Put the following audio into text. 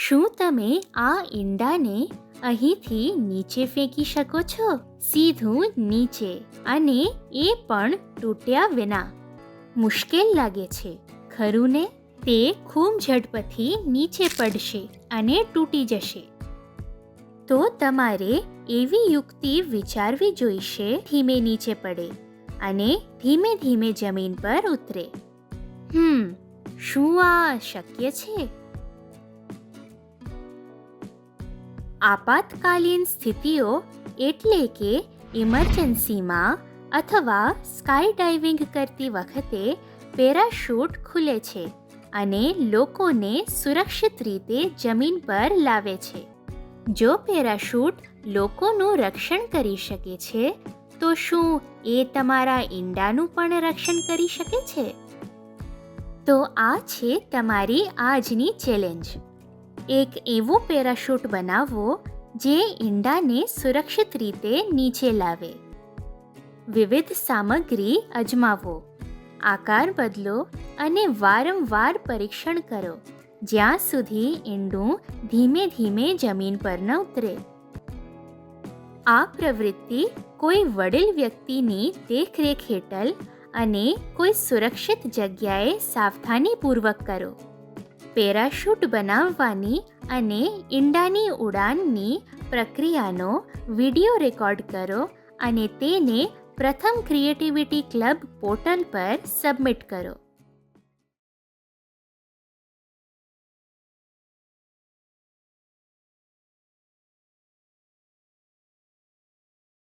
શું તમે આ ઈંડાને અહીંથી નીચે ફેંકી શકો છો? સીધું નીચે, અને એ પણ તૂટ્યા વિના. મુશ્કેલ લાગે છે, ખરું ને? તે ખૂબ ઝડપથી નીચે પડશે અને તૂટી જશે. તો તમારે એવી યુક્તિ વિચારવી જોઈશે ધીમે નીચે પડે અને ધીમે ધીમે જમીન પર ઉતરે. શું આ શક્ય છે? આપાતકાલીન સ્થિતિઓ એટલે કે ઇમરજન્સીમાં અથવા સ્કાય ડાઇવિંગ કરતી વખતે પેરાશૂટ ખુલે છે અને લોકોને સુરક્ષિત રીતે જમીન પર લાવે છે. જો પેરાશૂટ લોકોનું રક્ષણ કરી શકે છે, તો શું એ તમારા ઈંડાનું પણ રક્ષણ કરી શકે છે? તો આ છે તમારી આજની ચેલેન્જ. એક એવો પેરાશૂટ બનાવો જે ઈંડાને સુરક્ષિત રીતે નીચે લાવે. વિવિધ સામગ્રી અજમાવો, આકાર બદલો અને વારંવાર પરીક્ષણ કરો જ્યાં સુધી ઈંડું ધીમે ધીમે જમીન પર ન ઉતરે. આ પ્રવૃત્તિ કોઈ વડીલ વ્યક્તિની દેખરેખ હેઠળ અને કોઈ સુરક્ષિત જગ્યાએ સાવધાનીપૂર્વક કરો. પેરાશૂટ બનાવવાની અને ઈંડાની ઉડાનની પ્રક્રિયાનો વિડીયો રેકોર્ડ કરો અને તેને પ્રથમ ક્રિએટિવિટી ક્લબ પોર્ટલ પર સબમિટ કરો.